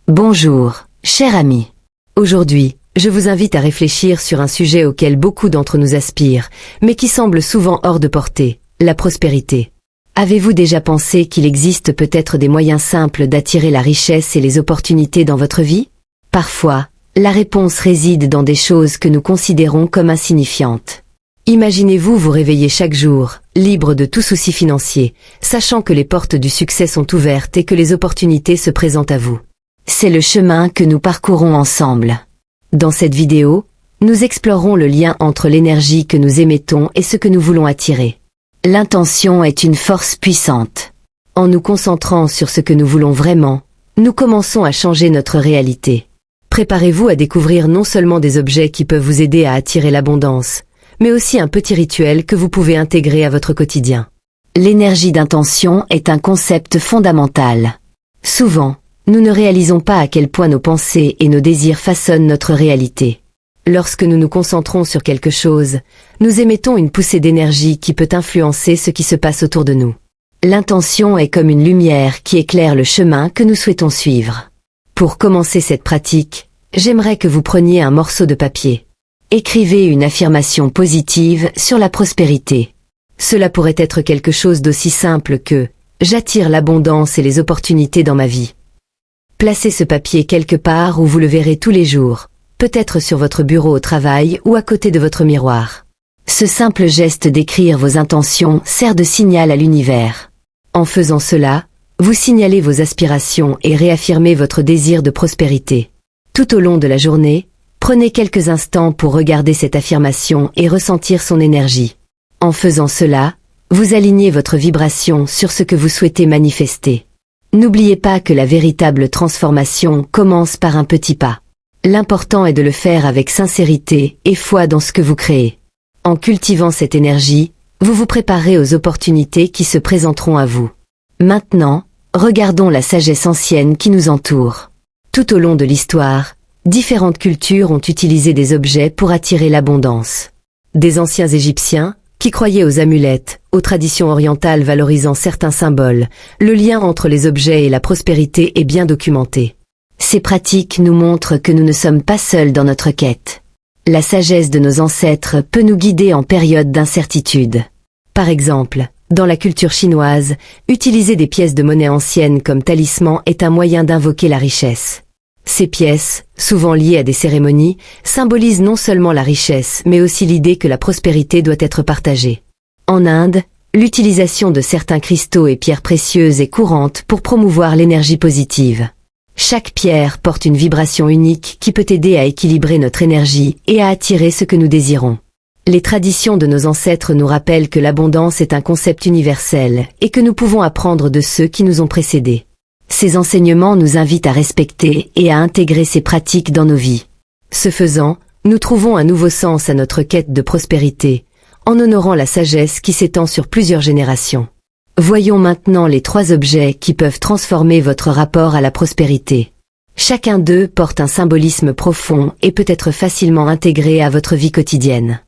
Bonjour, cher ami. Aujourd'hui, je vous invite à réfléchir sur un sujet auquel beaucoup d'entre nous aspirent, mais qui semble souvent hors de portée, la prospérité. Avez-vous déjà pensé qu'il existe peut-être des moyens simples d'attirer la richesse et les opportunités dans votre vie? Parfois, la réponse réside dans des choses que nous considérons comme insignifiantes. Imaginez-vous vous réveiller chaque jour, libre de tout souci financier, sachant que les portes du succès sont ouvertes et que les opportunités se présentent à vous. C'est le chemin que nous parcourons ensemble. Dans cette vidéo, nous explorerons le lien entre l'énergie que nous émettons et ce que nous voulons attirer. L'intention est une force puissante. En nous concentrant sur ce que nous voulons vraiment, nous commençons à changer notre réalité. Préparez-vous à découvrir non seulement des objets qui peuvent vous aider à attirer l'abondance, mais aussi un petit rituel que vous pouvez intégrer à votre quotidien. L'énergie d'intention est un concept fondamental. Souvent, nous ne réalisons pas à quel point nos pensées et nos désirs façonnent notre réalité. Lorsque nous nous concentrons sur quelque chose, nous émettons une poussée d'énergie qui peut influencer ce qui se passe autour de nous. L'intention est comme une lumière qui éclaire le chemin que nous souhaitons suivre. Pour commencer cette pratique, j'aimerais que vous preniez un morceau de papier. Écrivez une affirmation positive sur la prospérité. Cela pourrait être quelque chose d'aussi simple que « J'attire l'abondance et les opportunités dans ma vie ». Placez ce papier quelque part où vous le verrez tous les jours, peut-être sur votre bureau au travail ou à côté de votre miroir. Ce simple geste d'écrire vos intentions sert de signal à l'univers. En faisant cela, vous signalez vos aspirations et réaffirmez votre désir de prospérité. Tout au long de la journée, prenez quelques instants pour regarder cette affirmation et ressentir son énergie. En faisant cela, vous alignez votre vibration sur ce que vous souhaitez manifester. N'oubliez pas que la véritable transformation commence par un petit pas. L'important est de le faire avec sincérité et foi dans ce que vous créez. En cultivant cette énergie, vous vous préparez aux opportunités qui se présenteront à vous. Maintenant, regardons la sagesse ancienne qui nous entoure. Tout au long de l'histoire, différentes cultures ont utilisé des objets pour attirer l'abondance. Des anciens Égyptiens, qui croyaient aux amulettes, aux traditions orientales valorisant certains symboles, le lien entre les objets et la prospérité est bien documenté. Ces pratiques nous montrent que nous ne sommes pas seuls dans notre quête. La sagesse de nos ancêtres peut nous guider en période d'incertitude. Par exemple, dans la culture chinoise, utiliser des pièces de monnaie anciennes comme talisman est un moyen d'invoquer la richesse. Ces pièces, souvent liées à des cérémonies, symbolisent non seulement la richesse, mais aussi l'idée que la prospérité doit être partagée. En Inde, l'utilisation de certains cristaux et pierres précieuses est courante pour promouvoir l'énergie positive. Chaque pierre porte une vibration unique qui peut aider à équilibrer notre énergie et à attirer ce que nous désirons. Les traditions de nos ancêtres nous rappellent que l'abondance est un concept universel et que nous pouvons apprendre de ceux qui nous ont précédés. Ces enseignements nous invitent à respecter et à intégrer ces pratiques dans nos vies. Ce faisant, nous trouvons un nouveau sens à notre quête de prospérité, en honorant la sagesse qui s'étend sur plusieurs générations. Voyons maintenant les 3 objets qui peuvent transformer votre rapport à la prospérité. Chacun d'eux porte un symbolisme profond et peut être facilement intégré à votre vie quotidienne.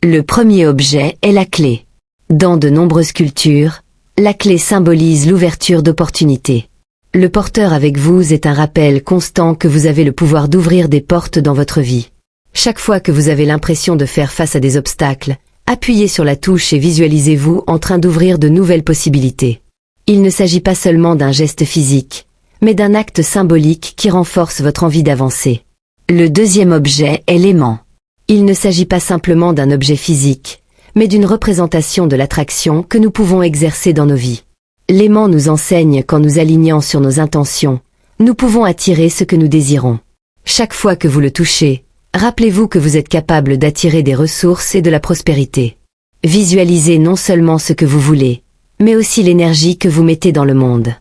Le premier objet est la clé. Dans de nombreuses cultures, la clé symbolise l'ouverture d'opportunités. Le porteur avec vous est un rappel constant que vous avez le pouvoir d'ouvrir des portes dans votre vie. Chaque fois que vous avez l'impression de faire face à des obstacles, appuyez sur la touche et visualisez-vous en train d'ouvrir de nouvelles possibilités. Il ne s'agit pas seulement d'un geste physique, mais d'un acte symbolique qui renforce votre envie d'avancer. Le deuxième objet est l'aimant. Il ne s'agit pas simplement d'un objet physique, mais d'une représentation de l'attraction que nous pouvons exercer dans nos vies. L'aimant nous enseigne qu'en nous alignant sur nos intentions, nous pouvons attirer ce que nous désirons. Chaque fois que vous le touchez, rappelez-vous que vous êtes capable d'attirer des ressources et de la prospérité. Visualisez non seulement ce que vous voulez, mais aussi l'énergie que vous mettez dans le monde.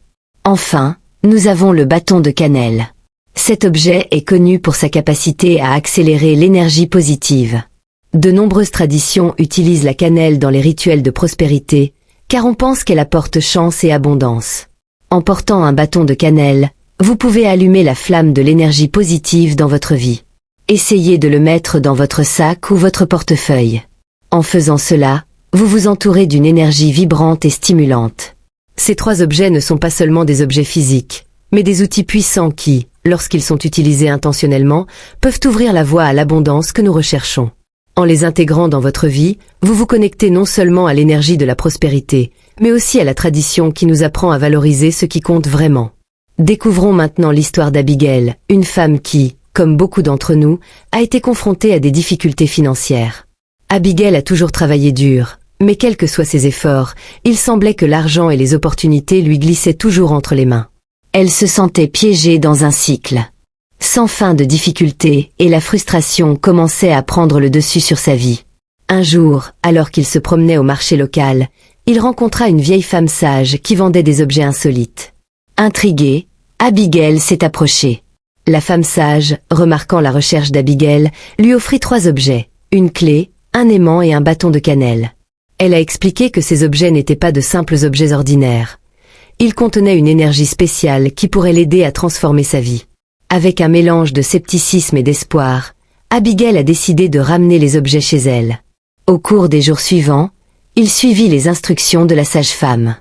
Enfin, nous avons le bâton de cannelle. Cet objet est connu pour sa capacité à accélérer l'énergie positive. De nombreuses traditions utilisent la cannelle dans les rituels de prospérité, car on pense qu'elle apporte chance et abondance. En portant un bâton de cannelle, vous pouvez allumer la flamme de l'énergie positive dans votre vie. Essayez de le mettre dans votre sac ou votre portefeuille. En faisant cela, vous vous entourez d'une énergie vibrante et stimulante. Ces 3 objets ne sont pas seulement des objets physiques, mais des outils puissants qui, lorsqu'ils sont utilisés intentionnellement, peuvent ouvrir la voie à l'abondance que nous recherchons. En les intégrant dans votre vie, vous vous connectez non seulement à l'énergie de la prospérité, mais aussi à la tradition qui nous apprend à valoriser ce qui compte vraiment. Découvrons maintenant l'histoire d'Abigail, une femme qui, comme beaucoup d'entre nous, a été confrontée à des difficultés financières. Abigail a toujours travaillé dur, mais quels que soient ses efforts, il semblait que l'argent et les opportunités lui glissaient toujours entre les mains. Elle se sentait piégée dans un cycle sans fin de difficultés, et la frustration commençait à prendre le dessus sur sa vie. Un jour, alors qu'il se promenait au marché local, il rencontra une vieille femme sage qui vendait des objets insolites. Intriguée, Abigail s'est approchée. La femme sage, remarquant la recherche d'Abigail, lui offrit 3 objets, une clé, un aimant et un bâton de cannelle. Elle a expliqué que ces objets n'étaient pas de simples objets ordinaires. Ils contenaient une énergie spéciale qui pourrait l'aider à transformer sa vie. Avec un mélange de scepticisme et d'espoir, Abigail a décidé de ramener les objets chez elle. Au cours des jours suivants, il suivit les instructions de la sage-femme.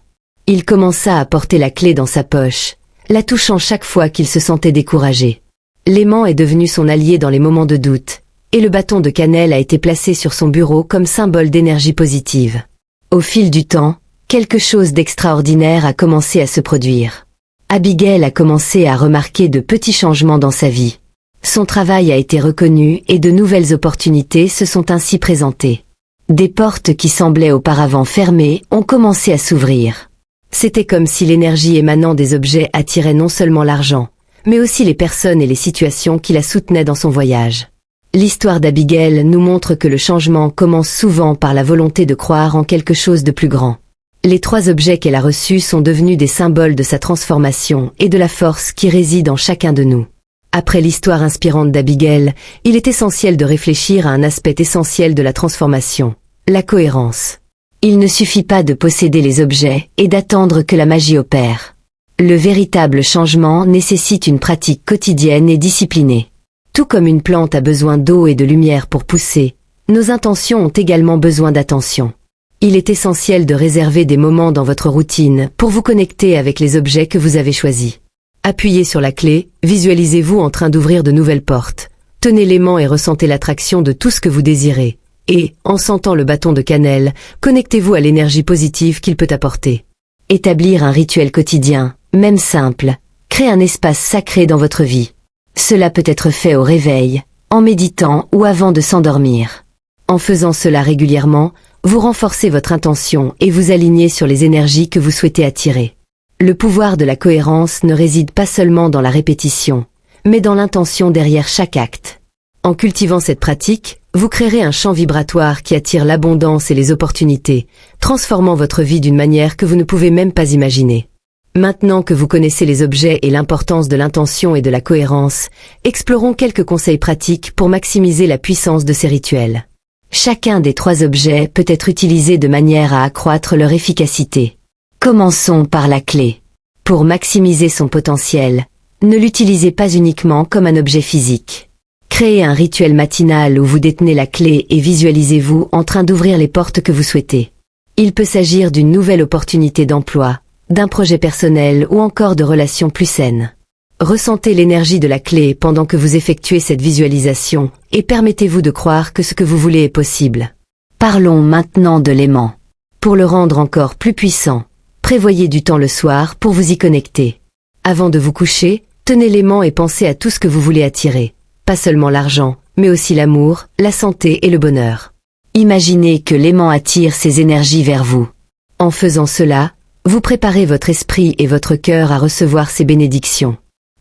Il commença à porter la clé dans sa poche, la touchant chaque fois qu'il se sentait découragé. L'aimant est devenu son allié dans les moments de doute, et le bâton de cannelle a été placé sur son bureau comme symbole d'énergie positive. Au fil du temps, quelque chose d'extraordinaire a commencé à se produire. Abigail a commencé à remarquer de petits changements dans sa vie. Son travail a été reconnu et de nouvelles opportunités se sont ainsi présentées. Des portes qui semblaient auparavant fermées ont commencé à s'ouvrir. C'était comme si l'énergie émanant des objets attirait non seulement l'argent, mais aussi les personnes et les situations qui la soutenaient dans son voyage. L'histoire d'Abigail nous montre que le changement commence souvent par la volonté de croire en quelque chose de plus grand. Les 3 objets qu'elle a reçus sont devenus des symboles de sa transformation et de la force qui réside en chacun de nous. Après l'histoire inspirante d'Abigail, il est essentiel de réfléchir à un aspect essentiel de la transformation, la cohérence. Il ne suffit pas de posséder les objets et d'attendre que la magie opère. Le véritable changement nécessite une pratique quotidienne et disciplinée. Tout comme une plante a besoin d'eau et de lumière pour pousser, nos intentions ont également besoin d'attention. Il est essentiel de réserver des moments dans votre routine pour vous connecter avec les objets que vous avez choisis. Appuyez sur la clé, visualisez-vous en train d'ouvrir de nouvelles portes. Tenez l'aimant et ressentez l'attraction de tout ce que vous désirez. Et, en sentant le bâton de cannelle, connectez-vous à l'énergie positive qu'il peut apporter. Établir un rituel quotidien, même simple, crée un espace sacré dans votre vie. Cela peut être fait au réveil, en méditant ou avant de s'endormir. En faisant cela régulièrement, vous renforcez votre intention et vous alignez sur les énergies que vous souhaitez attirer. Le pouvoir de la cohérence ne réside pas seulement dans la répétition, mais dans l'intention derrière chaque acte. En cultivant cette pratique, vous créerez un champ vibratoire qui attire l'abondance et les opportunités, transformant votre vie d'une manière que vous ne pouvez même pas imaginer. Maintenant que vous connaissez les objets et l'importance de l'intention et de la cohérence, explorons quelques conseils pratiques pour maximiser la puissance de ces rituels. Chacun des 3 objets peut être utilisé de manière à accroître leur efficacité. Commençons par la clé. Pour maximiser son potentiel, ne l'utilisez pas uniquement comme un objet physique. Créez un rituel matinal où vous détenez la clé et visualisez-vous en train d'ouvrir les portes que vous souhaitez. Il peut s'agir d'une nouvelle opportunité d'emploi, d'un projet personnel ou encore de relations plus saines. Ressentez l'énergie de la clé pendant que vous effectuez cette visualisation et permettez-vous de croire que ce que vous voulez est possible. Parlons maintenant de l'aimant. Pour le rendre encore plus puissant, prévoyez du temps le soir pour vous y connecter. Avant de vous coucher, tenez l'aimant et pensez à tout ce que vous voulez attirer. Pas seulement l'argent, mais aussi l'amour, la santé et le bonheur. Imaginez que l'aimant attire ces énergies vers vous. En faisant cela, vous préparez votre esprit et votre cœur à recevoir ces bénédictions.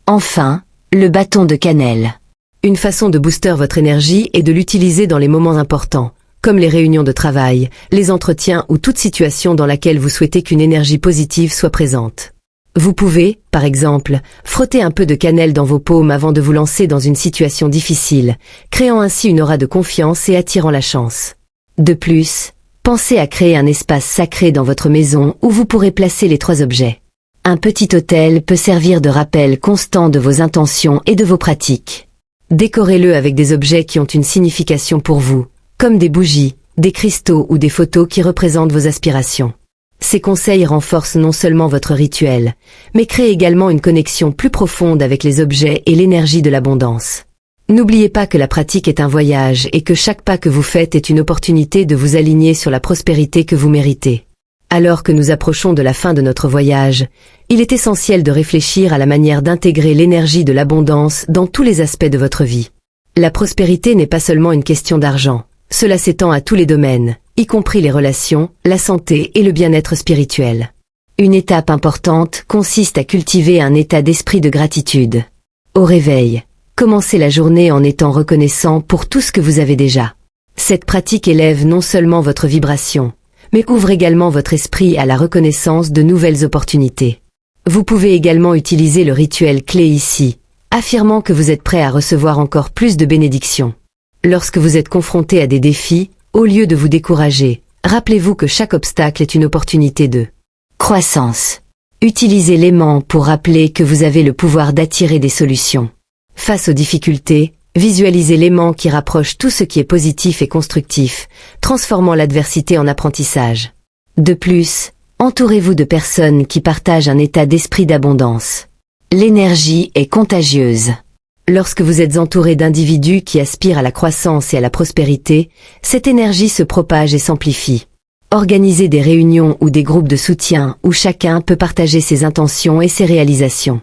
Enfin, le bâton de cannelle. Une façon de booster votre énergie est de l'utiliser dans les moments importants, comme les réunions de travail, les entretiens ou toute situation dans laquelle vous souhaitez qu'une énergie positive soit présente. Vous pouvez, par exemple, frotter un peu de cannelle dans vos paumes avant de vous lancer dans une situation difficile, créant ainsi une aura de confiance et attirant la chance. De plus, pensez à créer un espace sacré dans votre maison où vous pourrez placer les 3 objets. Un petit autel peut servir de rappel constant de vos intentions et de vos pratiques. Décorez-le avec des objets qui ont une signification pour vous, comme des bougies, des cristaux ou des photos qui représentent vos aspirations. Ces conseils renforcent non seulement votre rituel, mais créent également une connexion plus profonde avec les objets et l'énergie de l'abondance. N'oubliez pas que la pratique est un voyage et que chaque pas que vous faites est une opportunité de vous aligner sur la prospérité que vous méritez. Alors que nous approchons de la fin de notre voyage, il est essentiel de réfléchir à la manière d'intégrer l'énergie de l'abondance dans tous les aspects de votre vie. La prospérité n'est pas seulement une question d'argent, cela s'étend à tous les domaines, y compris les relations, la santé et le bien-être spirituel. Une étape importante consiste à cultiver un état d'esprit de gratitude. Au réveil, commencez la journée en étant reconnaissant pour tout ce que vous avez déjà. Cette pratique élève non seulement votre vibration, mais ouvre également votre esprit à la reconnaissance de nouvelles opportunités. Vous pouvez également utiliser le rituel clé ici, affirmant que vous êtes prêt à recevoir encore plus de bénédictions. Lorsque vous êtes confronté à des défis, au lieu de vous décourager, rappelez-vous que chaque obstacle est une opportunité de croissance. Utilisez l'aimant pour rappeler que vous avez le pouvoir d'attirer des solutions. Face aux difficultés, visualisez l'aimant qui rapproche tout ce qui est positif et constructif, transformant l'adversité en apprentissage. De plus, entourez-vous de personnes qui partagent un état d'esprit d'abondance. L'énergie est contagieuse. Lorsque vous êtes entouré d'individus qui aspirent à la croissance et à la prospérité, cette énergie se propage et s'amplifie. Organisez des réunions ou des groupes de soutien où chacun peut partager ses intentions et ses réalisations.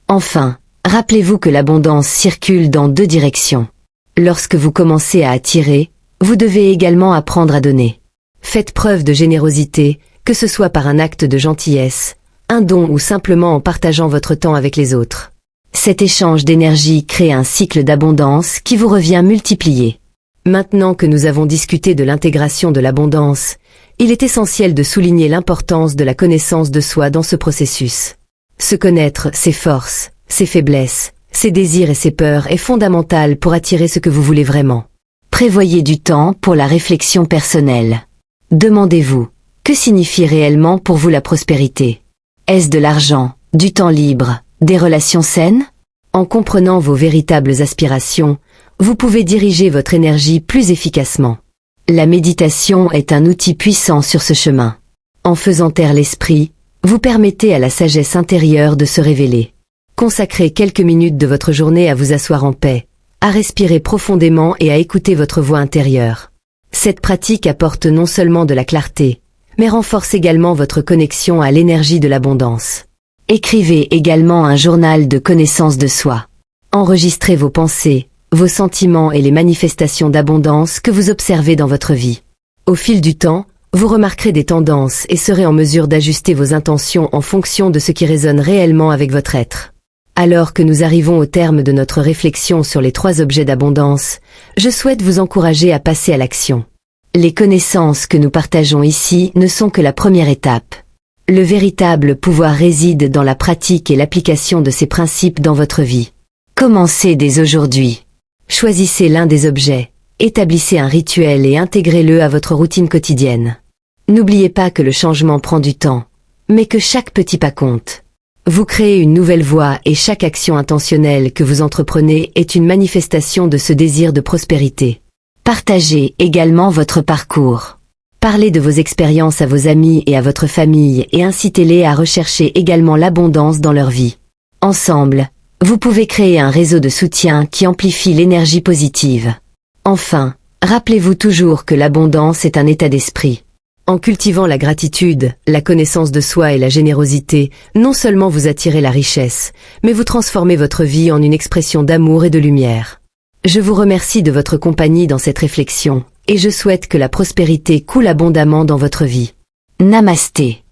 Enfin, rappelez-vous que l'abondance circule dans deux directions. Lorsque vous commencez à attirer, vous devez également apprendre à donner. Faites preuve de générosité, que ce soit par un acte de gentillesse, un don ou simplement en partageant votre temps avec les autres. Cet échange d'énergie crée un cycle d'abondance qui vous revient multiplié. Maintenant que nous avons discuté de l'intégration de l'abondance, il est essentiel de souligner l'importance de la connaissance de soi dans ce processus. Se connaître ses forces, ses faiblesses, ses désirs et ses peurs est fondamental pour attirer ce que vous voulez vraiment. Prévoyez du temps pour la réflexion personnelle. Demandez-vous, que signifie réellement pour vous la prospérité? Est-ce de l'argent, du temps libre, des relations saines? En comprenant vos véritables aspirations, vous pouvez diriger votre énergie plus efficacement. La méditation est un outil puissant sur ce chemin. En faisant taire l'esprit, vous permettez à la sagesse intérieure de se révéler. Consacrez quelques minutes de votre journée à vous asseoir en paix, à respirer profondément et à écouter votre voix intérieure. Cette pratique apporte non seulement de la clarté, mais renforce également votre connexion à l'énergie de l'abondance. Écrivez également un journal de connaissance de soi. Enregistrez vos pensées, vos sentiments et les manifestations d'abondance que vous observez dans votre vie. Au fil du temps, vous remarquerez des tendances et serez en mesure d'ajuster vos intentions en fonction de ce qui résonne réellement avec votre être. Alors que nous arrivons au terme de notre réflexion sur les 3 objets d'abondance, je souhaite vous encourager à passer à l'action. Les connaissances que nous partageons ici ne sont que la première étape. Le véritable pouvoir réside dans la pratique et l'application de ces principes dans votre vie. Commencez dès aujourd'hui. Choisissez l'un des objets, établissez un rituel et intégrez-le à votre routine quotidienne. N'oubliez pas que le changement prend du temps, mais que chaque petit pas compte. Vous créez une nouvelle voie et chaque action intentionnelle que vous entreprenez est une manifestation de ce désir de prospérité. Partagez également votre parcours. Parlez de vos expériences à vos amis et à votre famille et incitez-les à rechercher également l'abondance dans leur vie. Ensemble, vous pouvez créer un réseau de soutien qui amplifie l'énergie positive. Enfin, rappelez-vous toujours que l'abondance est un état d'esprit. En cultivant la gratitude, la connaissance de soi et la générosité, non seulement vous attirez la richesse, mais vous transformez votre vie en une expression d'amour et de lumière. Je vous remercie de votre compagnie dans cette réflexion, et je souhaite que la prospérité coule abondamment dans votre vie. Namasté.